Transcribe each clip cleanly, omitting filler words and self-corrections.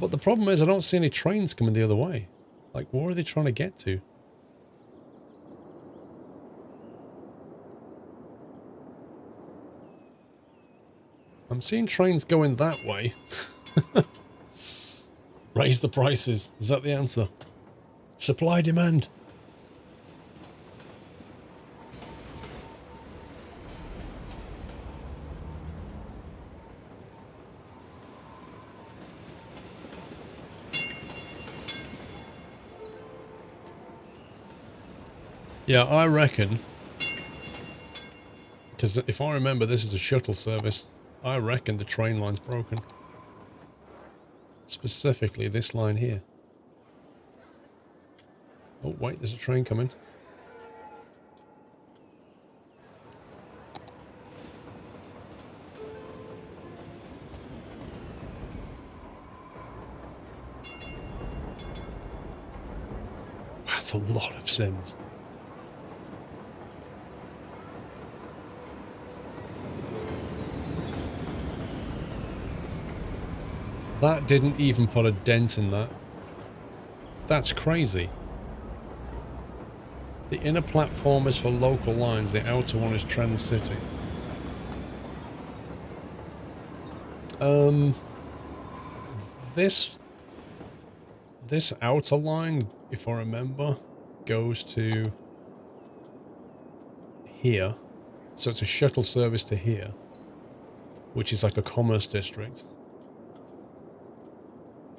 But the problem is I don't see any trains coming the other way. Like, where are they trying to get to? I'm seeing trains going that way. Raise the prices. Is that the answer? Supply demand. Yeah, I reckon, because if I remember this is a shuttle service, I reckon the train line's broken. Specifically this line here. Oh wait, there's a train coming. That's a lot of Sims. That didn't even put a dent in that. That's crazy. The inner platform is for local lines, the outer one is Trans-City. This outer line, if I remember, goes to here. So it's a shuttle service to here, which is like a commerce district.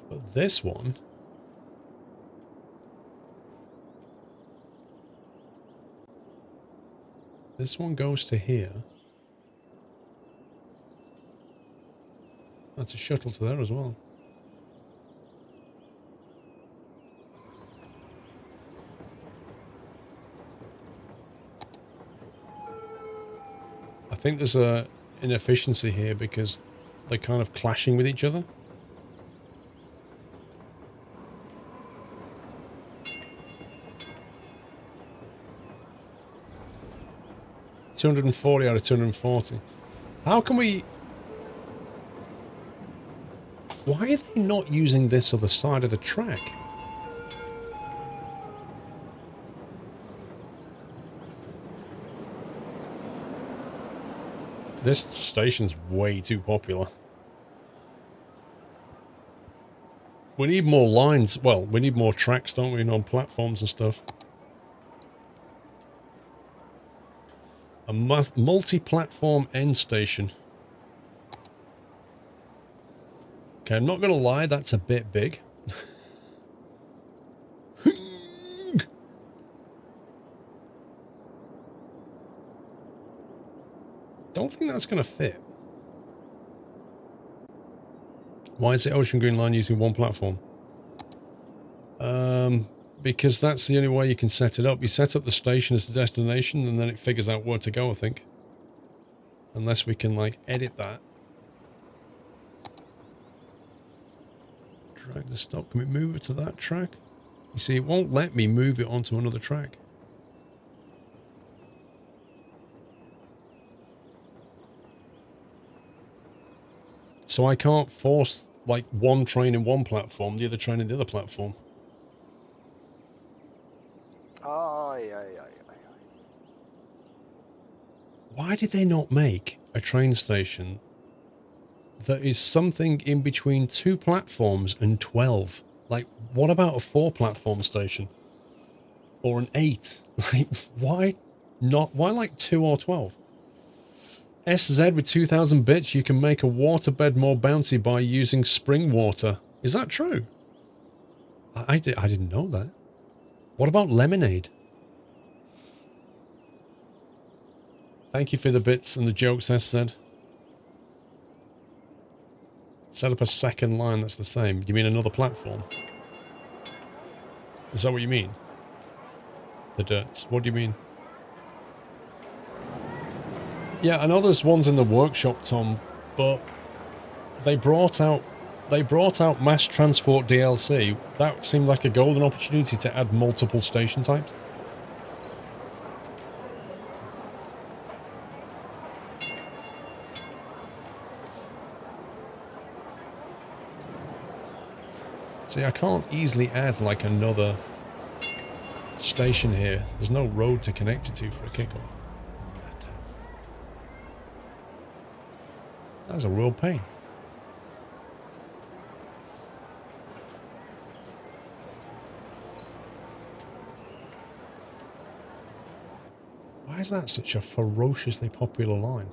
But this one... This one goes to here. That's a shuttle to there as well. I think there's a inefficiency here because they're kind of clashing with each other. $240 out of 240. How can we... Why are they not using this other side of the track? This station's way too popular. We need more lines. Well, we need more tracks, don't we, on platforms and stuff. A multi-platform end station. Okay, I'm not going to lie, that's a bit big. Don't think that's going to fit. Why is the Ocean Green Line using one platform? Because that's the only way you can set it up. You set up the station as the destination and then it figures out where to go, I think. Unless we can, like, edit that. Drag the stop. Can we move it to that track? You see, it won't let me move it onto another track. So I can't force, like, one train in one platform, the other train in the other platform. Why did they not make a train station that is something in between 2 platforms and 12? Like, what about a 4-platform station? Or an 8? Like, why not? Why like 2 or 12? SZ with 2,000 bits, you can make a waterbed more bouncy by using spring water. Is that true? I didn't know that. What about lemonade? Thank you for the bits and the jokes, SZ. Set up a second line that's the same. You mean another platform? Is that what you mean? The dirt. What do you mean? Yeah, I know there's ones in the workshop, Tom, but they brought out mass transport DLC. That seemed like a golden opportunity to add multiple station types. See, I can't easily add like another station here. There's no road to connect it to for a kickoff. That's a real pain. Why is that such a ferociously popular line?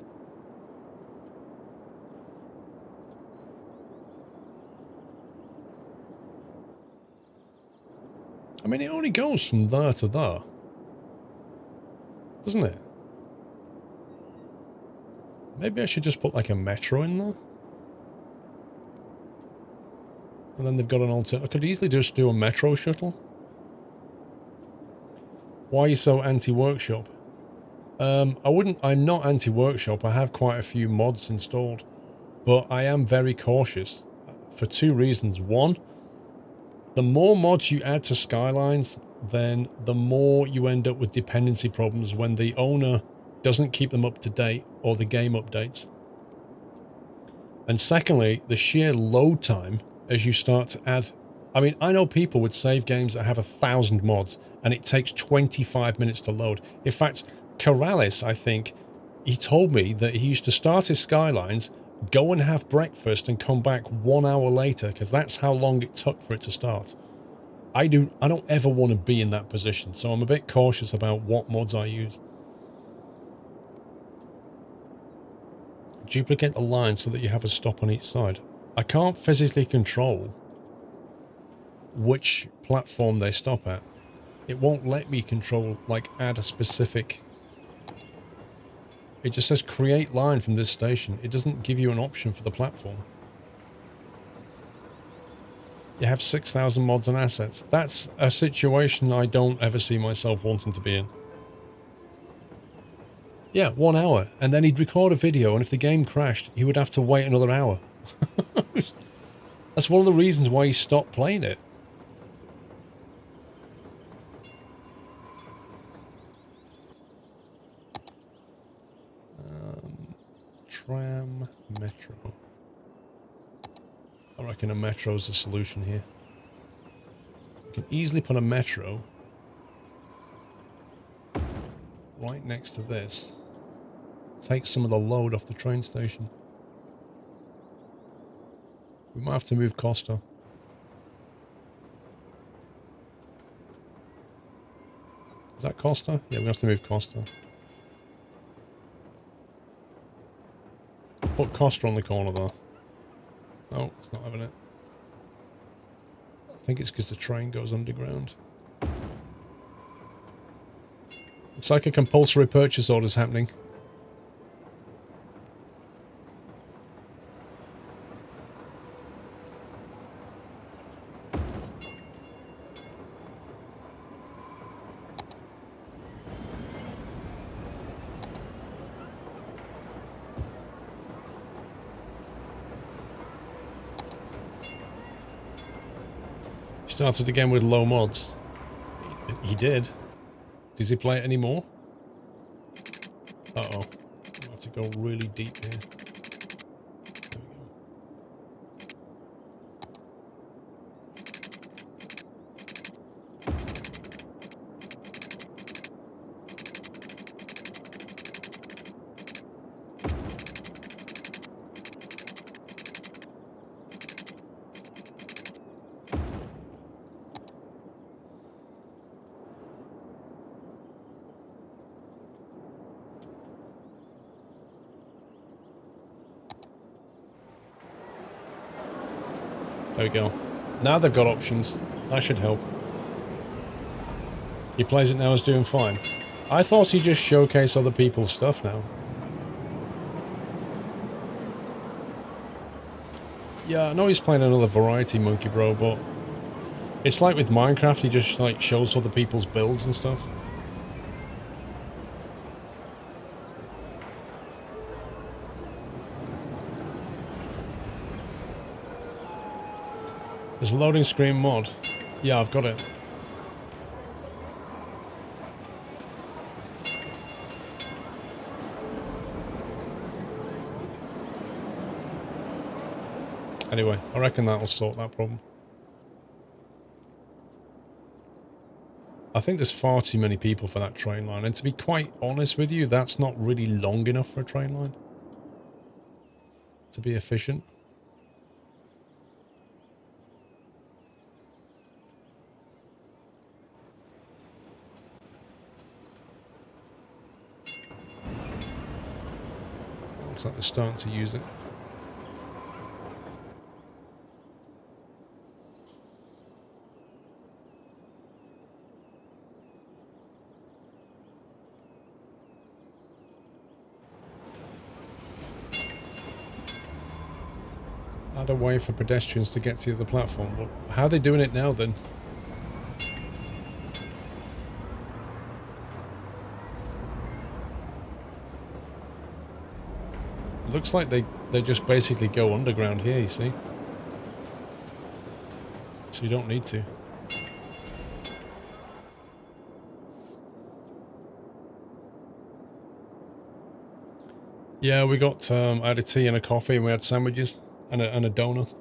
I mean, it only goes from there to there. Doesn't it? Maybe I should just put like a metro in there? And then they've got an alternative. I could easily just do a metro shuttle. Why are you so anti-workshop? I'm not anti-workshop. I have quite a few mods installed. But I am very cautious for two reasons. One, the more mods you add to Skylines, then the more you end up with dependency problems when the owner doesn't keep them up to date or the game updates. And secondly, the sheer load time as you start to add. I mean, I know people would save games that have 1,000 mods and it takes 25 minutes to load. In fact, Corrales, I think, he told me that he used to start his Skylines, go and have breakfast and come back 1 hour later because that's how long it took for it to start. I don't ever want to be in that position, so I'm a bit cautious about what mods I use. Duplicate the line so that you have a stop on each side. I can't physically control which platform they stop at. It won't let me control, like, add a specific... It just says create line from this station. It doesn't give you an option for the platform. You have 6,000 mods and assets. That's a situation I don't ever see myself wanting to be in. Yeah, 1 hour. And then he'd record a video, and if the game crashed, he would have to wait another hour. That's one of the reasons why he stopped playing it. Tram, metro. I reckon a metro is the solution here. You can easily put a metro right next to this. Take some of the load off the train station. We might have to move Costa. Is that Costa? Yeah, we have to move Costa. Put Costa on the corner there. No, it's not having it. I think it's because the train goes underground. Looks like a compulsory purchase order is happening. Started again with low mods. He did. Does he play it anymore? Uh-oh. I have to go really deep here. There we go. There we go. Now they've got options. That should help. He plays it now as doing fine. I thought he'd just showcase other people's stuff now. Yeah, I know he's playing another variety monkey bro, but it's like with Minecraft, he just like shows other people's builds and stuff. There's a loading screen mod. Yeah, I've got it. Anyway, I reckon that'll sort that problem. I think there's far too many people for that train line. And to be quite honest with you, that's not really long enough for a train line to be efficient. Looks like they're starting to use it. Add a way for pedestrians to get to the platform. Well, how are they doing it now then? It looks like they just basically go underground here, you see. So you don't need to. Yeah, we got, I had a tea and a coffee and we had sandwiches and a donut.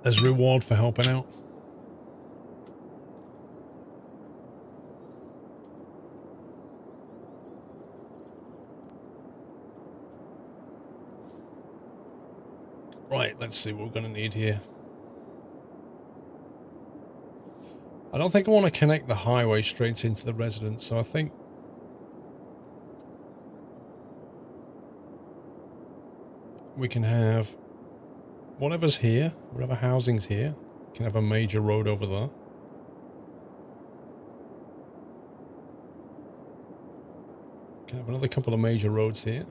As reward for helping out. Right, let's see what we're going to need here. I don't think I want to connect the highway straight into the residence, so I think we can have whatever's here, whatever housing's here, can have a major road over there. Can have another couple of major roads here.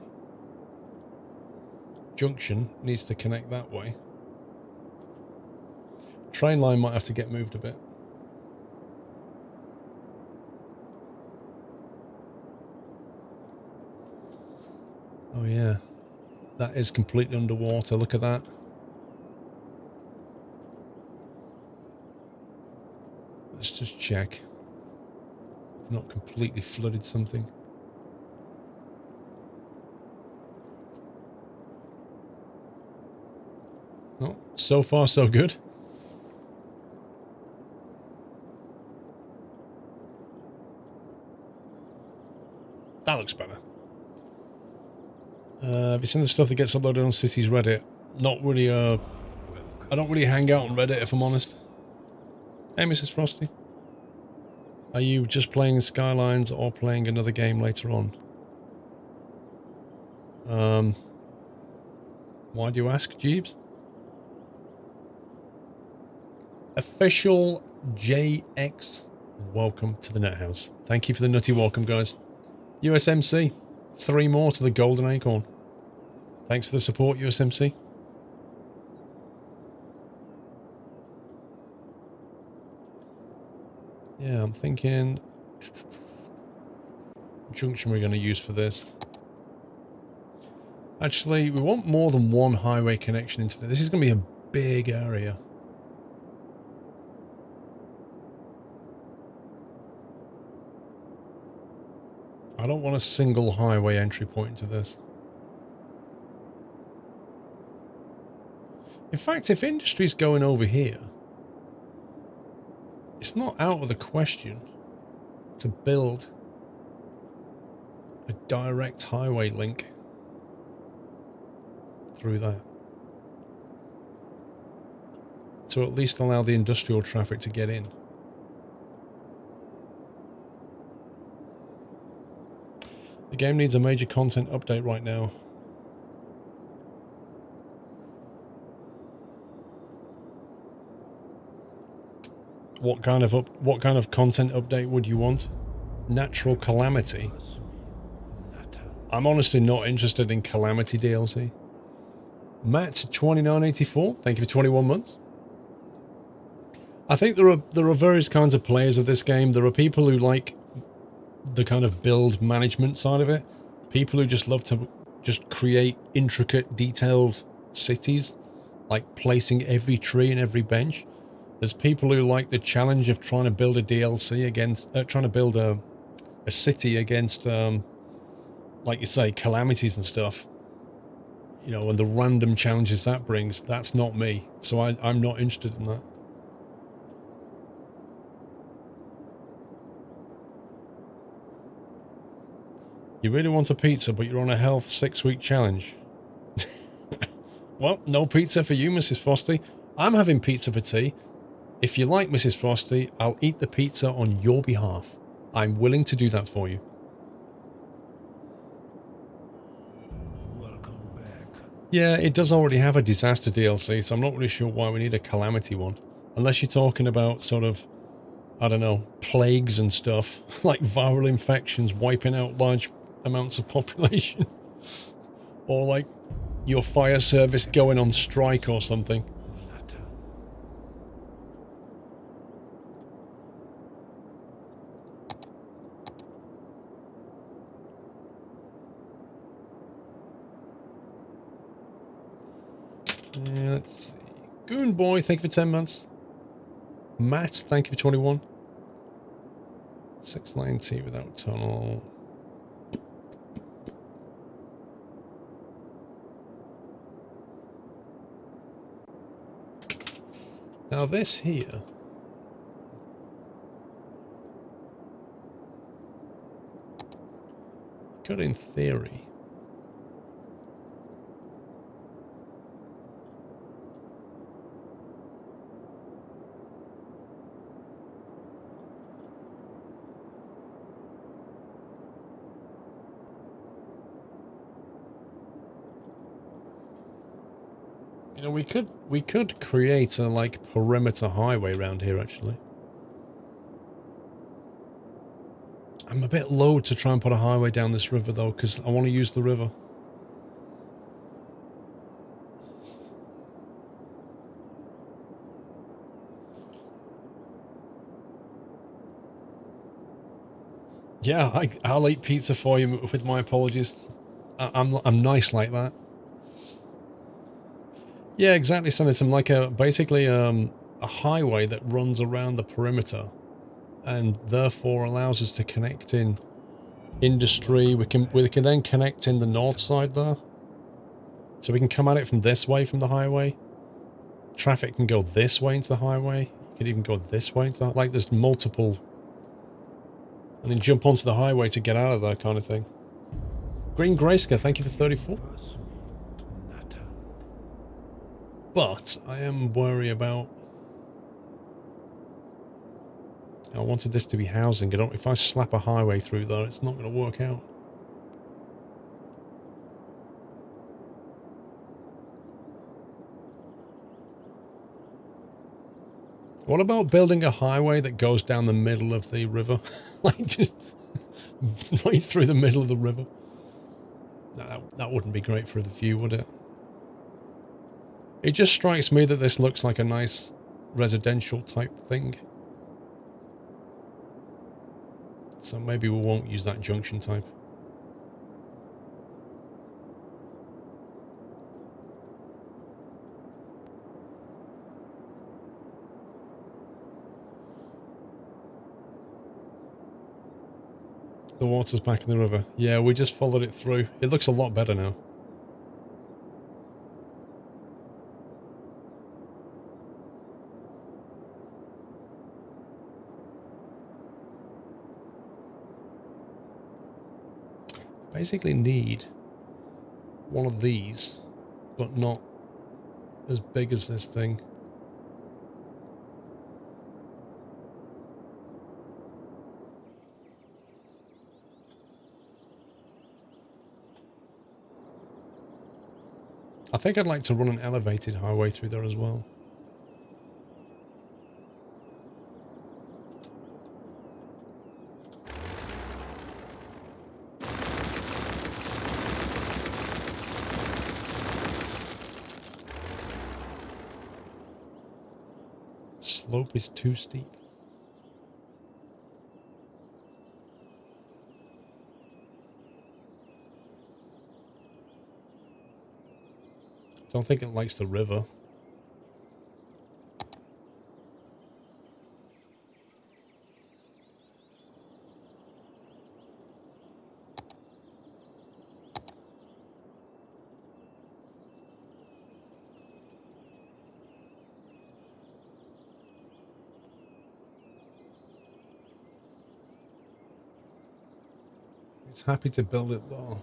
Junction needs to connect that way. Train line might have to get moved a bit. Oh yeah, that is completely underwater. Look at that. Let's just check. Not completely flooded something. Oh, so far so good. That looks better. Have you seen the stuff that gets uploaded on Cities Reddit? Not really, I don't really hang out on Reddit, if I'm honest. Hey, Mrs. Frosty. Are you just playing Skylines or playing another game later on? Why do you ask, Jeeves? Official JX, welcome to the Net House. Thank you for the nutty welcome, guys. USMC, 3 more to the Golden Acorn. Thanks for the support, USMC. Yeah, I'm thinking junction we're going to use for this. Actually, we want more than one highway connection into this. This is going to be a big area. I don't want a single highway entry point into this. In fact, if industry's going over here, it's not out of the question to build a direct highway link through that. To at least allow the industrial traffic to get in. The game needs a major content update right now. What kind of content update would you want? Natural Calamity. I'm honestly not interested in Calamity DLC. Matt 2984, thank you for 21 months. I think there are various kinds of players of this game. There are people who like the kind of build management side of it. People who just love to just create intricate, detailed cities, like placing every tree and every bench. There's people who like the challenge of trying to build a DLC against, trying to build a city against, like you say, calamities and stuff. You know, and the random challenges that brings. That's not me. So I'm not interested in that. You really want a pizza, but you're on a health 6-week challenge. Well, no pizza for you, Mrs. Frosty. I'm having pizza for tea. If you like, Mrs. Frosty, I'll eat the pizza on your behalf. I'm willing to do that for you. Welcome back. Yeah, it does already have a disaster DLC, so I'm not really sure why we need a calamity one. Unless you're talking about sort of, I don't know, plagues and stuff, like viral infections wiping out large amounts of population. Or like your fire service going on strike or something. Let's see. Goon Boy, thank you for 10 months. Matt, thank you for 21. 690 without tunnel. Now this here. Could in theory. You know, we could create a like perimeter highway around here actually. I'm a bit low to try and put a highway down this river though, because I want to use the river. Yeah, I'll eat pizza for you with my apologies. I'm nice like that. Yeah, exactly, Senator. I'm like basically a highway that runs around the perimeter and therefore allows us to connect in industry. We can then connect in the north side there. So we can come at it from this way from the highway. Traffic can go this way into the highway. You can even go this way into the, like there's multiple, and then jump onto the highway to get out of there kind of thing. Green Grayscale, thank you for 34. But I am worried about. I wanted this to be housing. If I slap a highway through there, it's not going to work out. What about building a highway that goes down the middle of the river? Like just right through the middle of the river? No, that wouldn't be great for the view, would it? It just strikes me that this looks like a nice residential type thing. So maybe we won't use that junction type. The water's back in the river. Yeah, we just followed it through. It looks a lot better now. Basically need one of these, but not as big as this thing. I think I'd like to run an elevated highway through there as well. Slope is too steep. Don't think it likes the river. It's happy to build it though.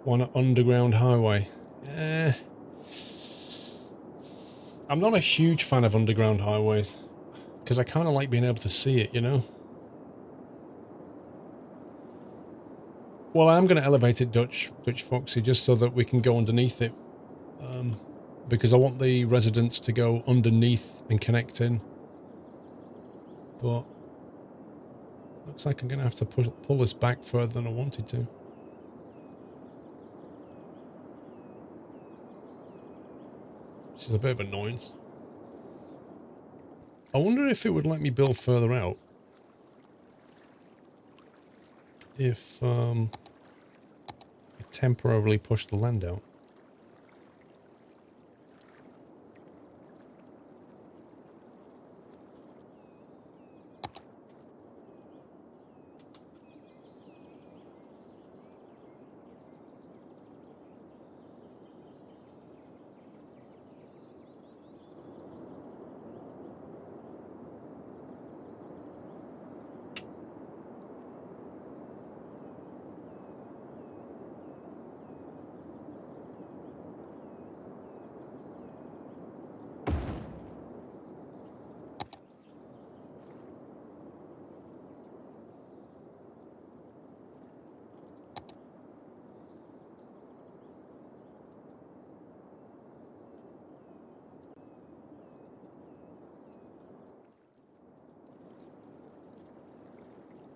Want an underground highway? I'm not a huge fan of underground highways because I kind of like being able to see it, you know? Well, I'm going to elevate it, Dutch Foxy, just so that we can go underneath it. Because I want the residents to go underneath and connect in. But looks like I'm going to have to pull this back further than I wanted to. Which is a bit of annoyance. I wonder if it would let me build further out. If I temporarily push the land out.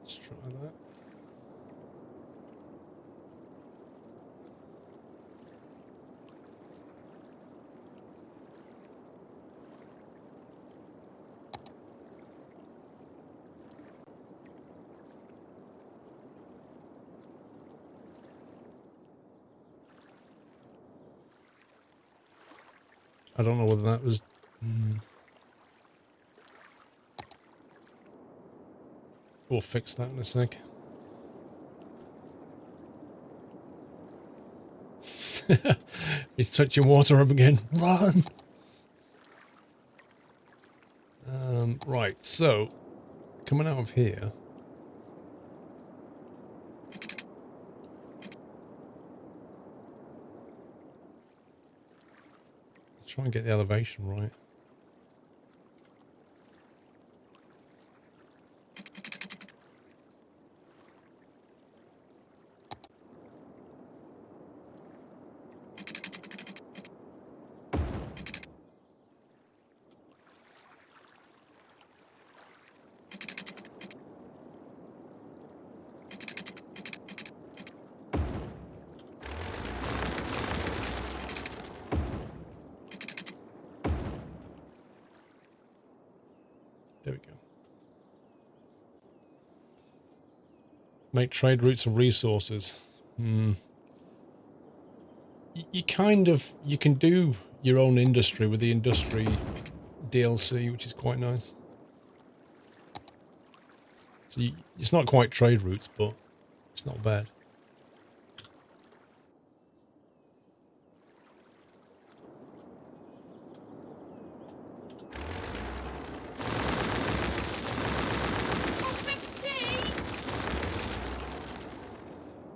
Let's try that. I don't know whether that was... We'll fix that in a sec. He's touching water up again. Run! Right, so... Coming out of here... Let's try and get the elevation right. There we go. Make trade routes of resources. You kind of... You can do your own industry with the industry DLC, which is quite nice. So it's not quite trade routes, but it's not bad.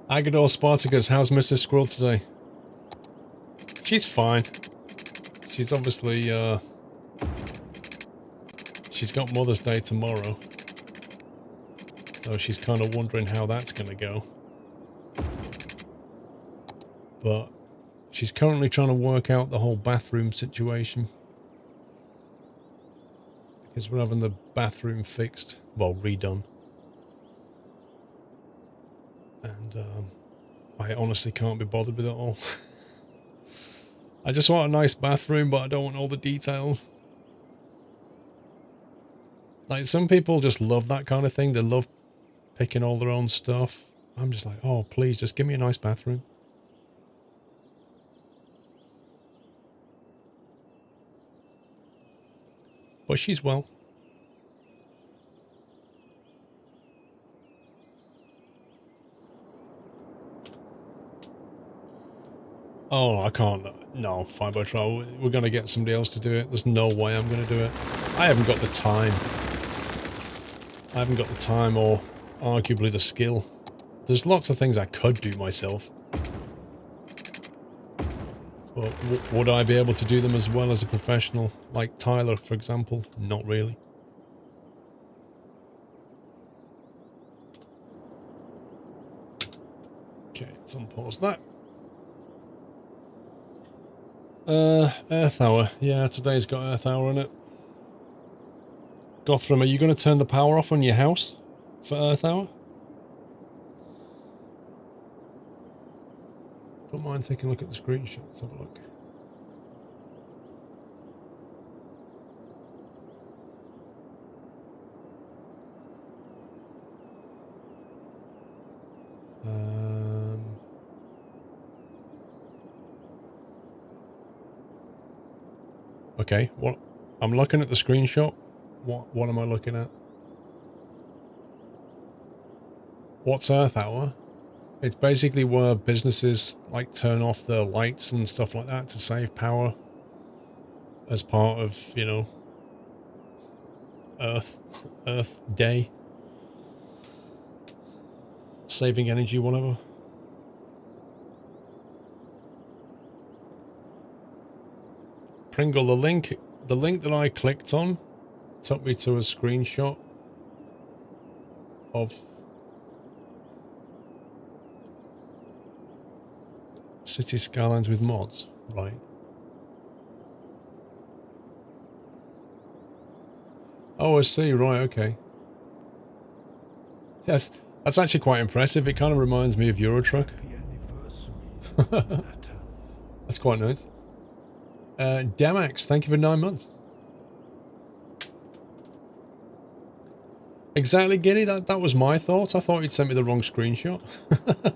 Agador Spartacus, how's Mrs. Squirrel today? She's fine. She's obviously, she's got Mother's Day tomorrow. So she's kind of wondering how that's going to go. But she's currently trying to work out the whole bathroom situation. Because we're having the bathroom fixed. Well, redone. And I honestly can't be bothered with it all. I just want a nice bathroom, but I don't want all the details. Like, some people just love that kind of thing. They love picking all their own stuff. I'm just like, oh, please, just give me a nice bathroom. But she's well. Oh, I can't. No, Fiber Troll. We're going to get somebody else to do it. There's no way I'm going to do it. I haven't got the time. I haven't got the time or arguably the skill. There's lots of things I could do myself. But would I be able to do them as well as a professional? Like Tyler, for example? Not really. Okay, let's unpause that. Earth Hour. Yeah, today's got Earth Hour in it. Gothram, are you going to turn the power off on your house for Earth Hour? Don't mind taking a look at the screenshot. Let's have a look. Okay, what? I'm looking at the screenshot. What am I looking at? What's Earth Hour? It's basically where businesses like turn off their lights and stuff like that to save power as part of, you know, Earth Day. Saving energy, whatever. Pringle, the link that I clicked on took me to a screenshot of City Skylines with mods, right? Oh, I see, right, okay. Yes, that's actually quite impressive. It kind of reminds me of Eurotruck. That's quite nice. Damax, thank you for 9 months. Exactly, Giddy, that was my thought. I thought you'd sent me the wrong screenshot. I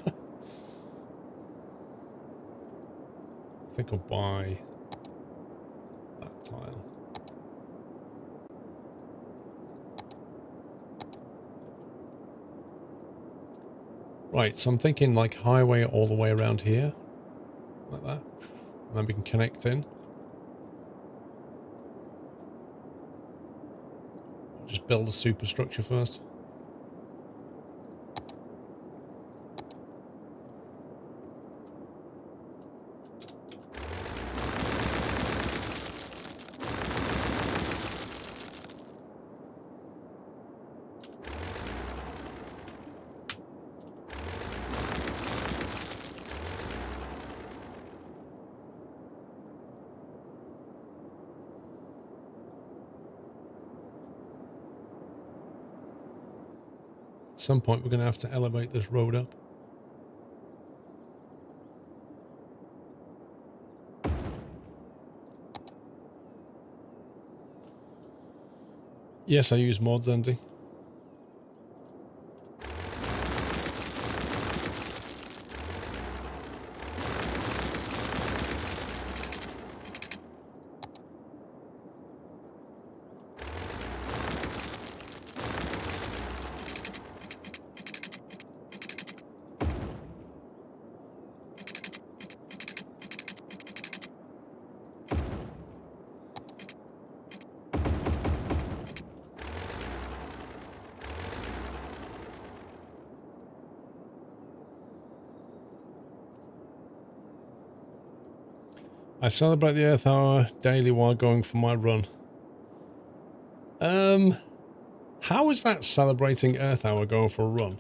think I'll buy that tile. Right, so I'm thinking like highway all the way around here. Like that. And then we can connect in. Just build a superstructure first. At some point, we're going to have to elevate this road up. Yes, I use mods, Andy. I celebrate the Earth Hour daily while going for my run. How is that celebrating Earth Hour going for a run?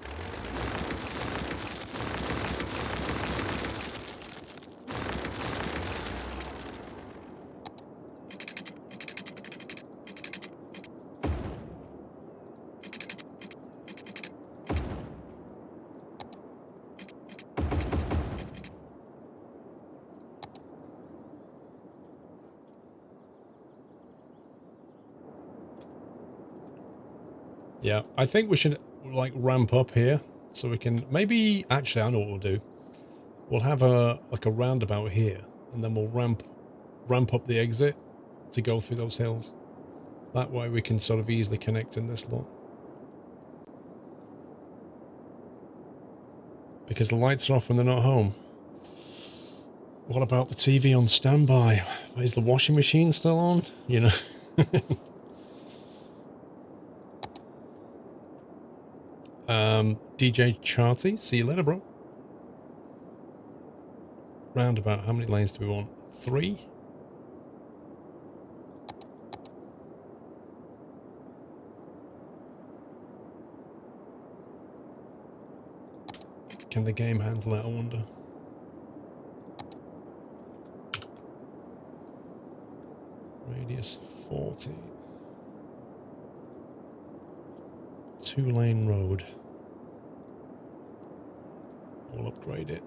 Yeah, I think we should like ramp up here so we can maybe actually I know what we'll do. We'll have a like a roundabout here and then we'll ramp up the exit to go through those hills. That way we can sort of easily connect in this lot. Because the lights are off when they're not home. What about the TV on standby? Is the washing machine still on? You know. DJ Charty, see you later, bro. Roundabout, how many lanes do we want? 3? Can the game handle it, I wonder? Radius 40. 2-lane road. We'll upgrade it.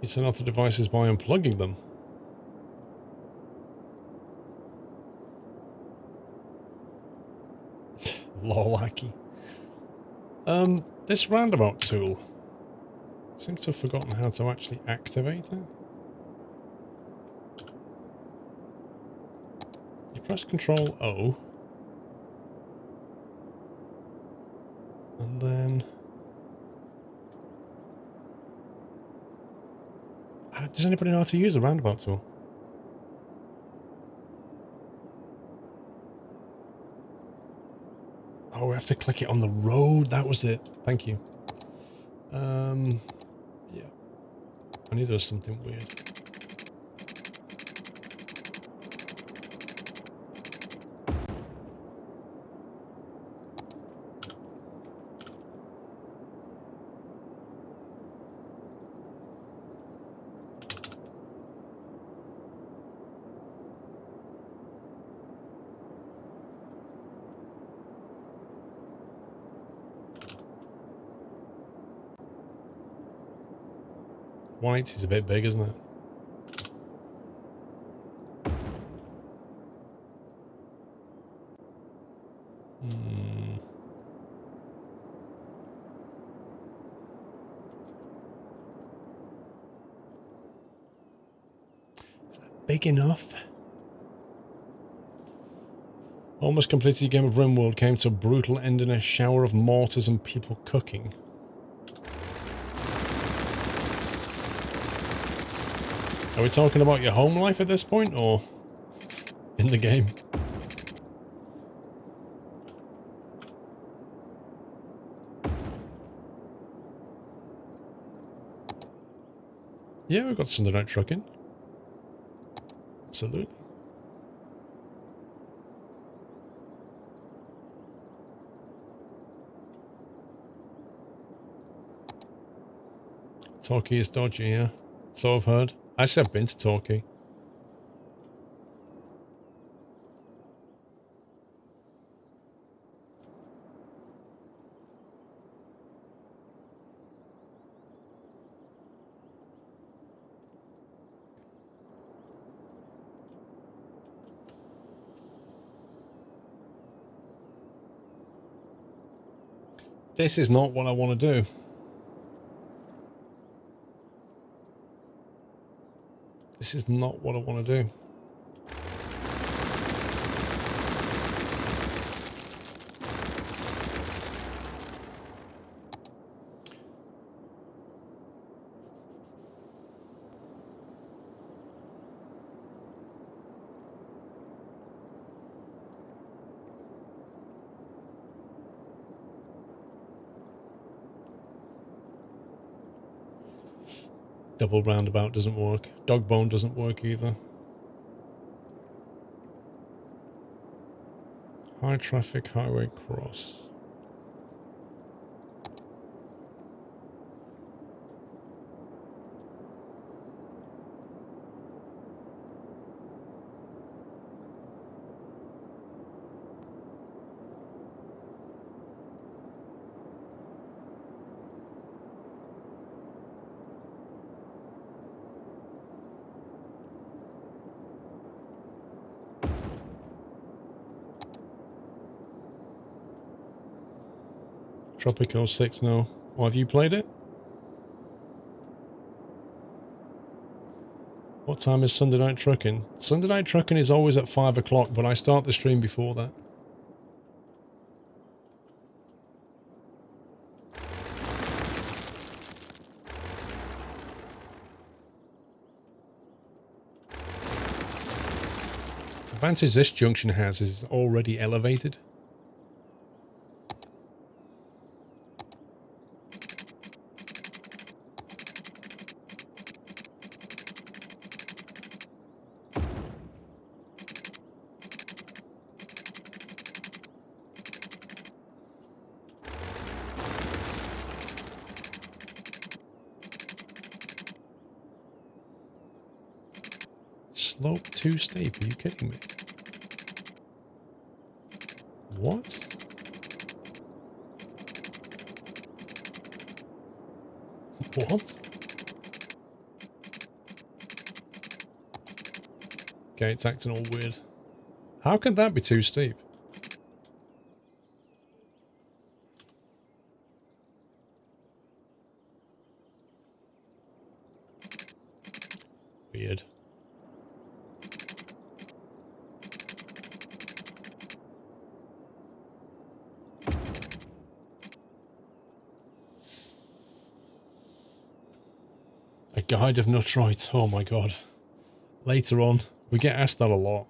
You turn off the devices by unplugging them. Lol, wacky. This roundabout tool. Seems to have forgotten how to actually activate it. You press Control O. And then... does anybody know how to use the roundabout tool? Oh, we have to click it on the road. That was it. Thank you. Yeah. I knew there was something weird. White is a bit big, isn't it? Is that big enough? Almost completed your game of RimWorld, came to a brutal end in a shower of mortars and people cooking. Are we talking about your home life at this point, or in the game? Yeah, we've got Sunday Night Trucking. Absolutely. Torquay is dodgy, yeah. So I've heard. Actually, I've been to Torquay. This is not what I want to do. This is not what I want to do. Double roundabout doesn't work. Dog bone doesn't work either. High traffic highway cross. Tropico 6, no. Or have you played it? What time is Sunday Night Trucking? Sunday Night Trucking is always at 5 o'clock, but I start the stream before that. The advantage this junction has is it's already elevated. Slope too steep, are you kidding me? What? What? Okay, it's acting all weird. How could that be too steep? Weird. A guide of Nutroid. Oh my god. Later on. We get asked that a lot.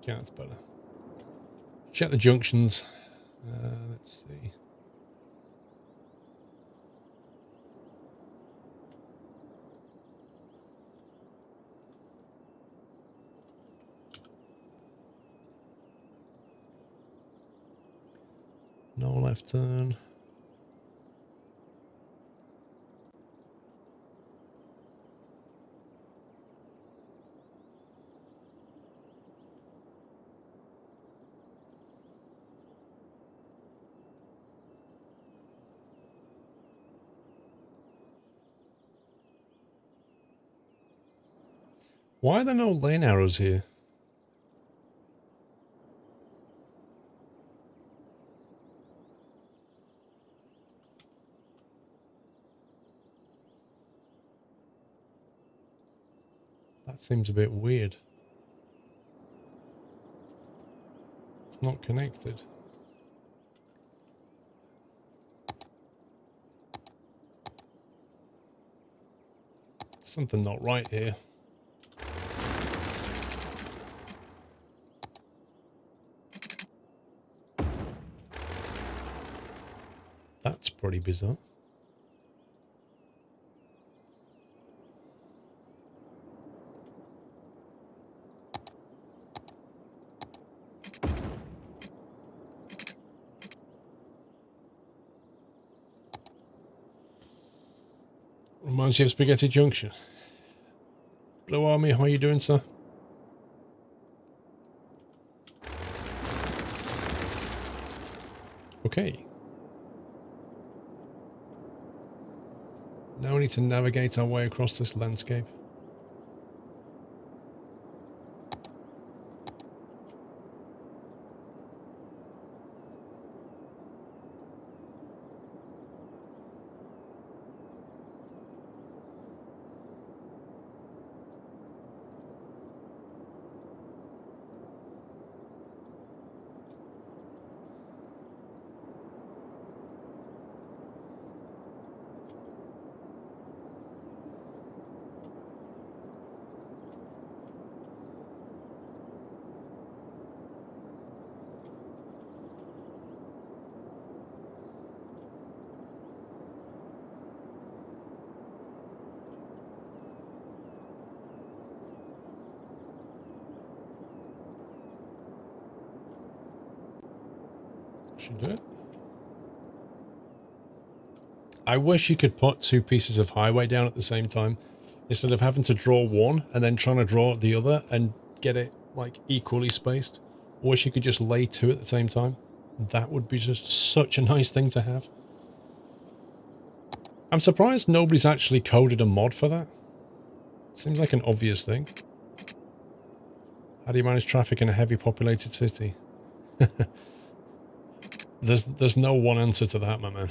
Yeah, that's better. Check the junctions. Let's see. No left turn. Why are there no lane arrows here? That seems a bit weird. It's not connected. Something not right here. That's pretty bizarre. Reminds you of Spaghetti Junction. Blue Army, how are you doing, sir? Okay. Now we need to navigate our way across this landscape. Should do it. I wish you could put two pieces of highway down at the same time instead of having to draw one and then trying to draw the other and get it like equally spaced. I wish you could just lay two at the same time. That would be just such a nice thing to have. I'm surprised nobody's actually coded a mod for that. Seems like an obvious thing. How do you manage traffic in a heavy populated city? There's no one answer to that, my man.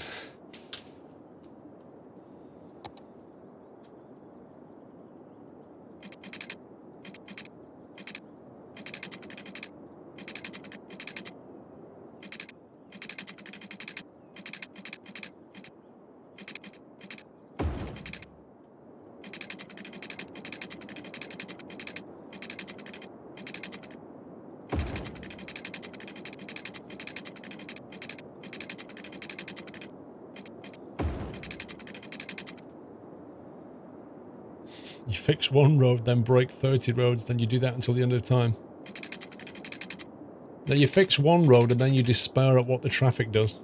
You fix one road, then break 30 roads, then you do that until the end of time. Now you fix one road and then you despair at what the traffic does.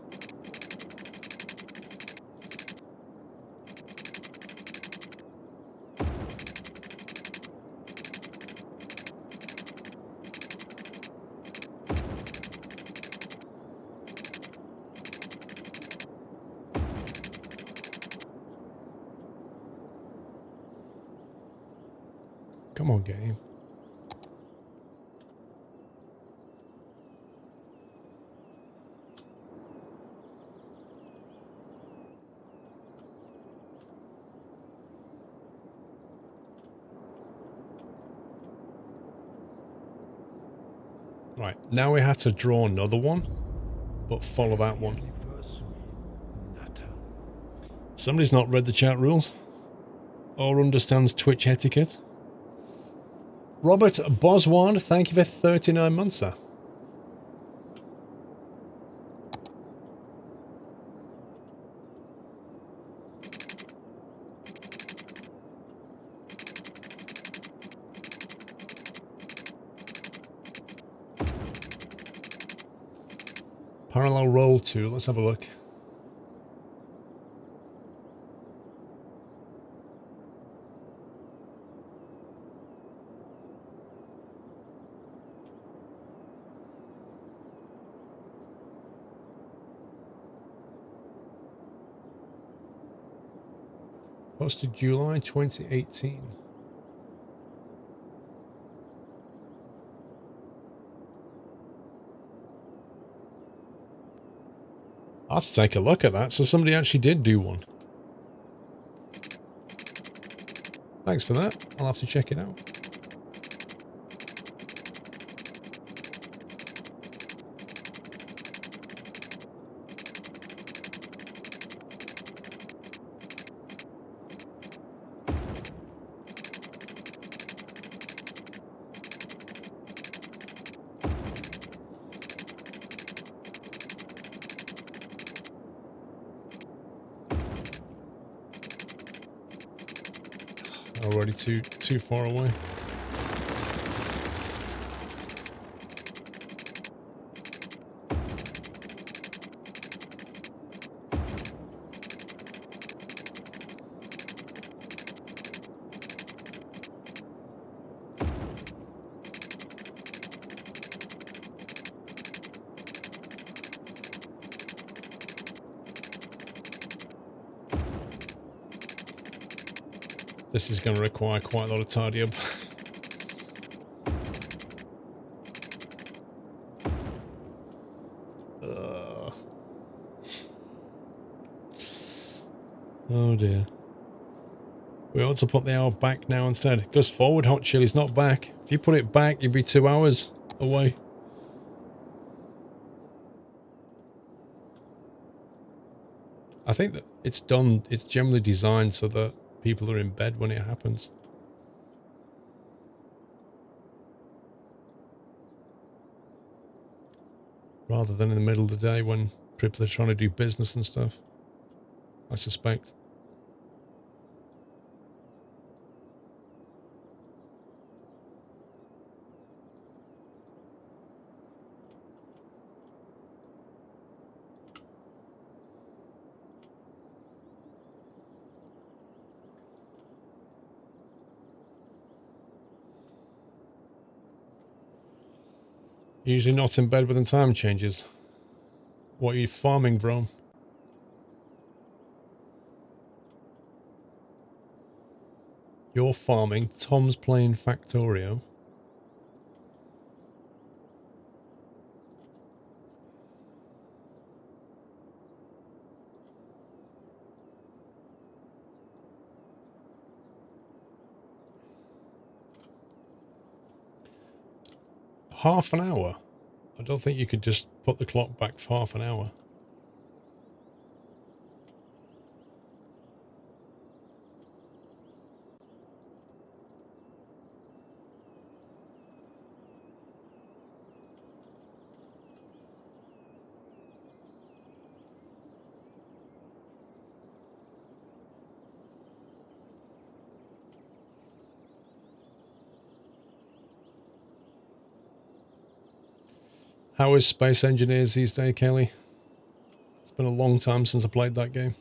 Come on, game. Right, now we had to draw another one, but follow that one. Somebody's not read the chat rules or understands Twitch etiquette. Robert Bosward, thank you for 39 months, sir. Parallel roll 2, let's have a look. Posted July 2018. I'll have to take a look at that. So somebody actually did do one. Thanks for that. I'll have to check it out. Already too far away. This is going to require quite a lot of tidy up. Oh dear. We ought to put the hour back now instead. It goes forward, Hot Chili's not back. If you put it back, you'd be 2 hours away. I think that it's generally designed so that people are in bed when it happens. Rather than in the middle of the day when people are trying to do business and stuff. I suspect. Usually not in bed when the time changes. What are you farming, bro? You're farming. Tom's playing Factorio. Half an hour? I don't think you could just put the clock back for half an hour. How is Space Engineers these days, Kelly? It's been a long time since I played that game.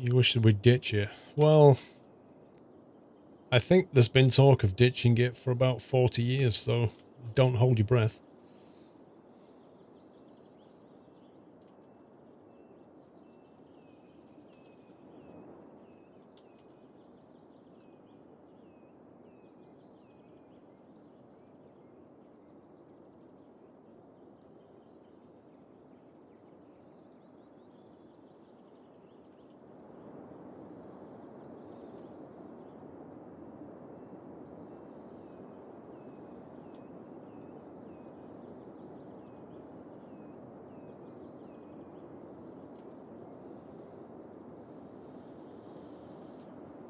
You wish that we'd ditch it. Well, I think there's been talk of ditching it for about 40 years, so don't hold your breath.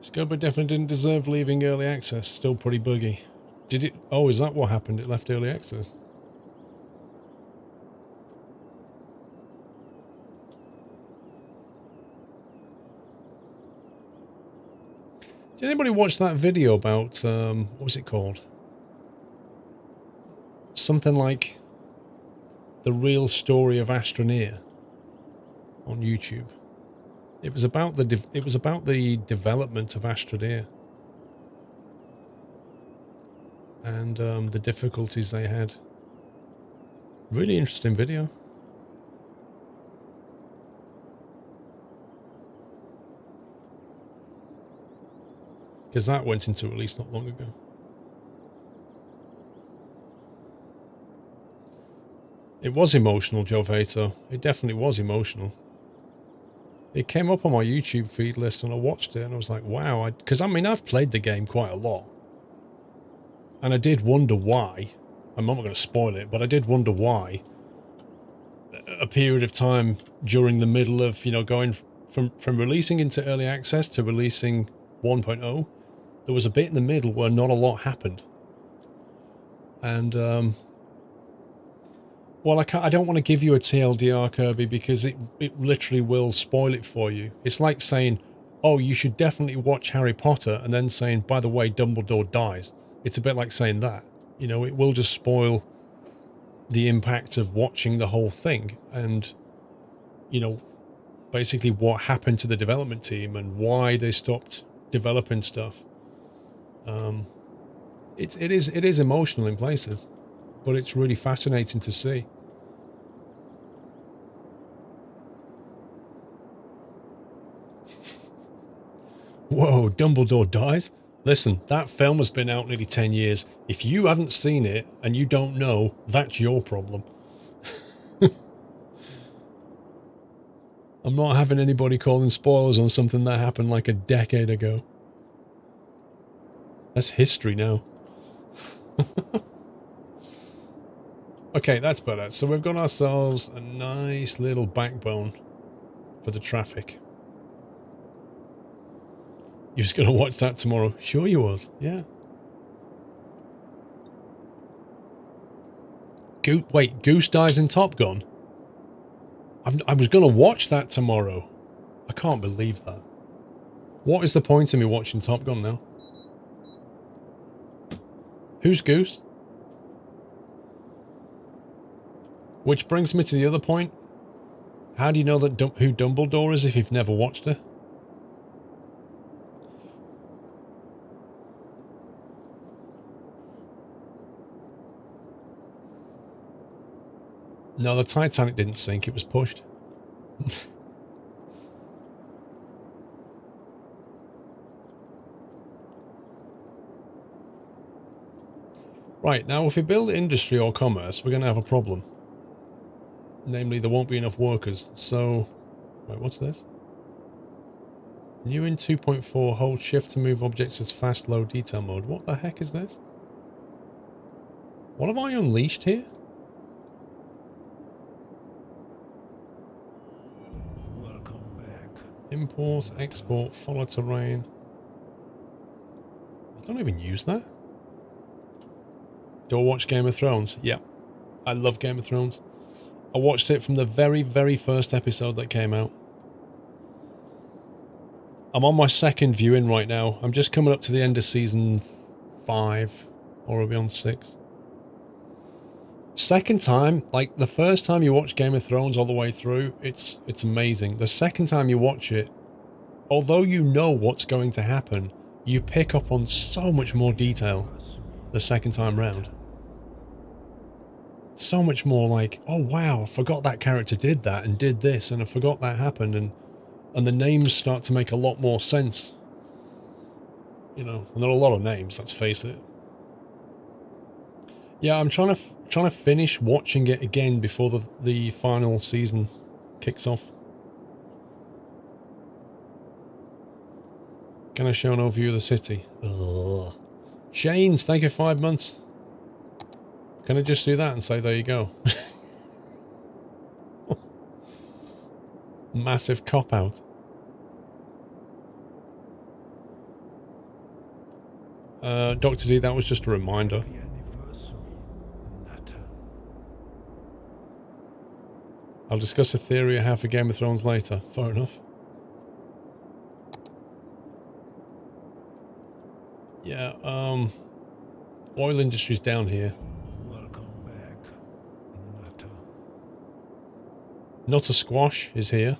Scuba definitely didn't deserve leaving early access. Still pretty buggy. Did it? Oh, is that what happened? It left early access. Did anybody watch that video about, what was it called? Something like The Real Story of Astroneer on YouTube. It was about the development of Astroneer and the difficulties they had. Really interesting video. Because that went into release not long ago. It was emotional, Jovato. It definitely was emotional. It came up on my YouTube feed list and I watched it and I was like, wow. Because, I mean, I've played the game quite a lot. And I did wonder why. I'm not going to spoil it, but I did wonder why. A period of time during the middle of, you know, going from releasing into early access to releasing 1.0, there was a bit in the middle where not a lot happened. And, well, I don't want to give you a TLDR, Kirby, because it literally will spoil it for you. It's like saying, oh, you should definitely watch Harry Potter, and then saying, by the way, Dumbledore dies. It's a bit like saying that. You know, it will just spoil the impact of watching the whole thing. And, you know, basically what happened to the development team and why they stopped developing stuff. It is emotional in places, but it's really fascinating to see. Whoa, Dumbledore dies? Listen, that film has been out nearly 10 years. If you haven't seen it and you don't know, that's your problem. I'm not having anybody calling spoilers on something that happened like a decade ago. That's history now. Okay, that's better. So we've got ourselves a nice little backbone for the traffic. You're just going to watch that tomorrow? Sure you was, yeah. Wait, Goose dies in Top Gun? I was going to watch that tomorrow. I can't believe that. What is the point of me watching Top Gun now? Who's Goose? Which brings me to the other point. How do you know that who Dumbledore is if you've never watched her? No, the Titanic didn't sink, it was pushed. Right, now if we build industry or commerce, we're going to have a problem. Namely, there won't be enough workers, so... Wait, what's this? New in 2.4, hold shift to move objects as fast, low detail mode. What the heck is this? What have I unleashed here? Welcome back. Import, export, follow terrain. I don't even use that. Do I watch Game of Thrones? Yeah. I love Game of Thrones. I watched it from the very, very first episode that came out. I'm on my second viewing right now. I'm just coming up to the end of season 5. Or are we on 6? Second time, like the first time you watch Game of Thrones all the way through, it's amazing. The second time you watch it, although you know what's going to happen, you pick up on so much more detail the second time round. So much more like, oh wow, I forgot that character did that and did this, and I forgot that happened, and the names start to make a lot more sense. You know, and there are a lot of names, let's face it. Yeah, I'm trying to finish watching it again before the final season kicks off. Can I show an overview of the city? Ugh. Shane's, thank you for 5 months. Can I just do that and say, there you go? Massive cop-out. Dr. D, that was just a reminder. I'll discuss a theory I have for Game of Thrones later. Fair enough. Yeah, oil industry's down here. Welcome back. Nutter Squash is here.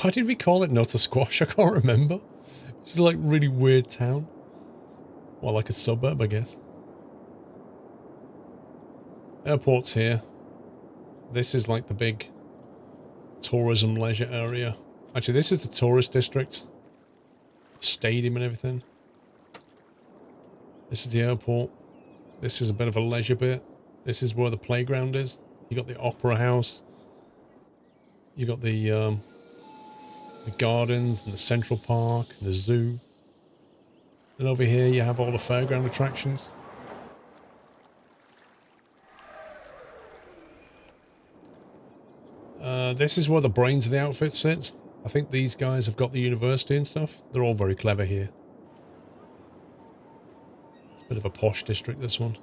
Why did we call it Nutter Squash? I can't remember. It's like really weird town. Well, like a suburb, I guess. Airport's here. This is like the big tourism leisure area. Actually, this is the tourist district. Stadium and everything. This is the airport. This is a bit of a leisure bit. This is where the playground is. You got the opera house. You got the gardens and the central park and the zoo. And over here you have all the fairground attractions. This is where the brains of the outfit sits. I think these guys have got the university and stuff. They're all very clever here. It's a bit of a posh district, this one.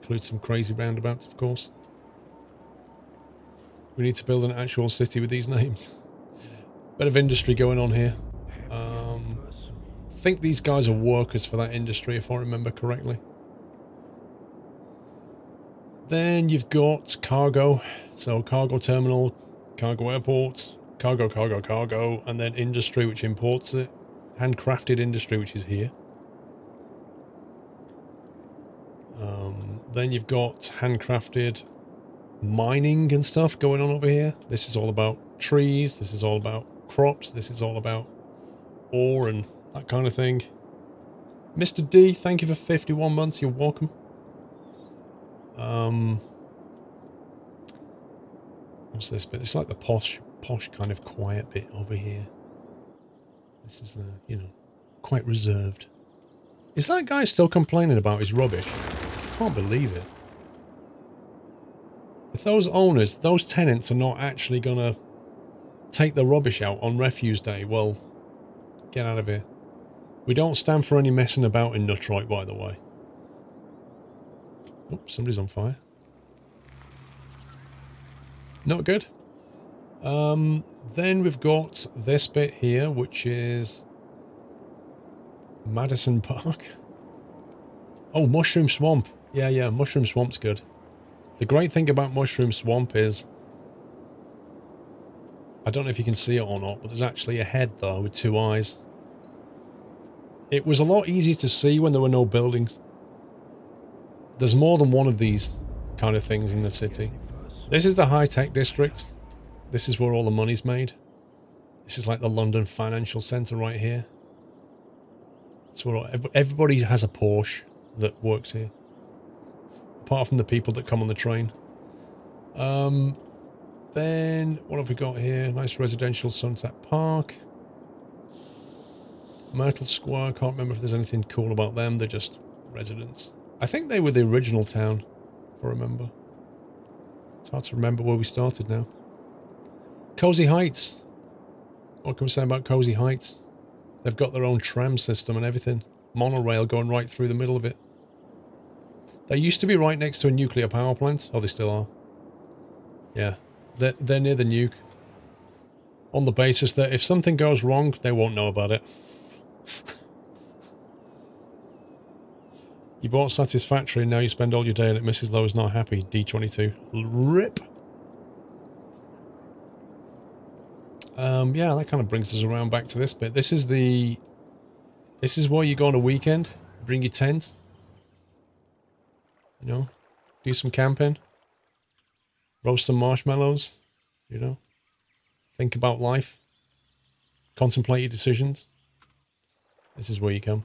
Includes some crazy roundabouts, of course. We need to build an actual city with these names. Bit of industry going on here. I think these guys are workers for that industry, if I remember correctly. Then you've got cargo. So cargo terminal, cargo airport, cargo, and then industry, which imports it. Handcrafted industry, which is here. Then you've got handcrafted mining and stuff going on over here. This is all about trees. This is all about crops. This is all about ore and that kind of thing. Mr. D, thank you for 51 months. You're welcome. What's this bit? It's like the posh kind of quiet bit over here. This is, you know, quite reserved. Is that guy still complaining about his rubbish? I can't believe it. If those owners, those tenants are not actually gonna take the rubbish out on refuse day, well, get out of here. We don't stand for any messing about in Nutroid, by the way. Oh, somebody's on fire. Not good. Then we've got this bit here, which is Madison Park. Oh, Mushroom Swamp. Yeah, Mushroom Swamp's good. The great thing about Mushroom Swamp is, I don't know if you can see it or not, but there's actually a head though with 2 eyes. It was a lot easier to see when there were no buildings. There's more than one of these kind of things in the city. This is the high-tech district. This is where all the money's made. This is like the London financial centre right here. It's where everybody has a Porsche that works here. Apart from the people that come on the train. Then, what have we got here? Nice residential Sunset Park. Myrtle Square, can't remember if there's anything cool about them. They're just residents. I think they were the original town, if I remember. It's hard to remember where we started now. Cozy Heights. What can we say about Cozy Heights? They've got their own tram system and everything. Monorail going right through the middle of it. They used to be right next to a nuclear power plant. Oh, they still are. Yeah. They're near the nuke. On the basis that if something goes wrong, they won't know about it. You bought Satisfactory and now you spend all your day and Mrs. Lowe is not happy. D22. RIP. Yeah, that kind of brings us around back to this bit. This is where you go on a weekend, bring your tent, you know, do some camping, roast some marshmallows, you know, think about life, contemplate your decisions. This is where you come.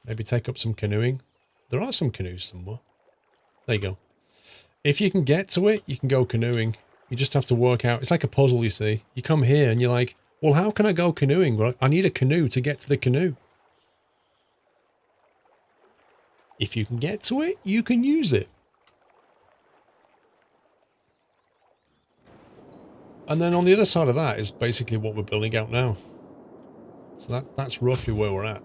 Maybe take up some canoeing. There are some canoes somewhere. There you go. If you can get to it, you can go canoeing. You just have to work out. It's like a puzzle, you see. You come here and you're like, well, how can I go canoeing? Well, I need a canoe to get to the canoe. If you can get to it, you can use it. And then on the other side of that is basically what we're building out now. So that's roughly where we're at.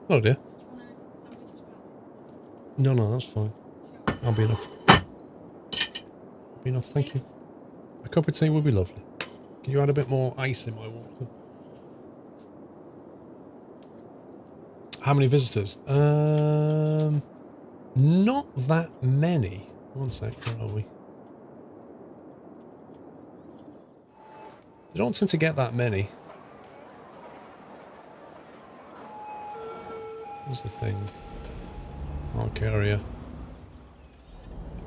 Oh dear. No, that's fine. I'll be enough. Be enough, thank you. A cup of tea would be lovely. Can you add a bit more ice in my water? How many visitors? Not that many. One sec, where are we? They don't tend to get that many. What's the thing? Park area.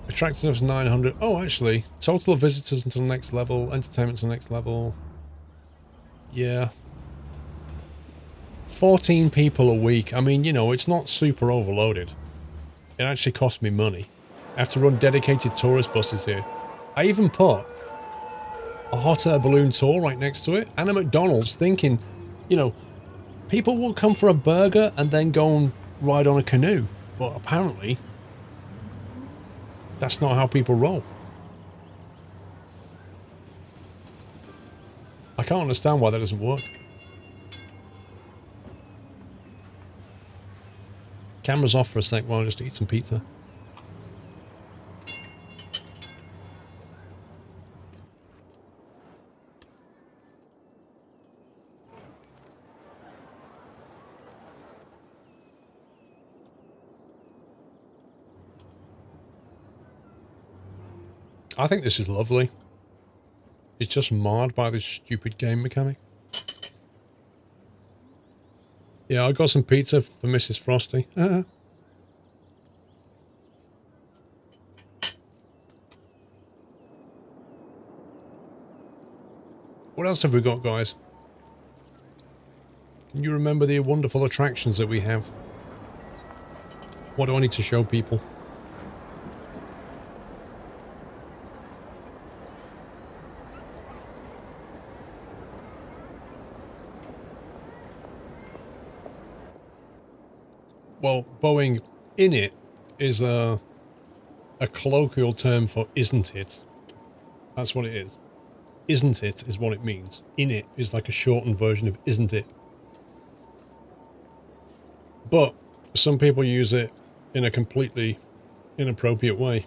Attractiveness 900. Oh, actually, total of visitors until the next level. Entertainment to the next level. Yeah. 14 people a week. I mean, you know, it's not super overloaded. It actually costs me money. I have to run dedicated tourist buses here. I even put a hot air balloon tour right next to it and a McDonald's thinking, you know, people will come for a burger and then go and ride on a canoe. But apparently, that's not how people roll. I can't understand why that doesn't work. Camera's off for a sec while I just eat some pizza. I think this is lovely. It's just marred by this stupid game mechanic. Yeah, I got some pizza for Mrs. Frosty. What else have we got, guys? Can you remember the wonderful attractions that we have? What do I need to show people? Well, Boeing in it is a colloquial term for isn't it. That's what it is. Isn't it is what it means. In it is like a shortened version of isn't it. But some people use it in a completely inappropriate way.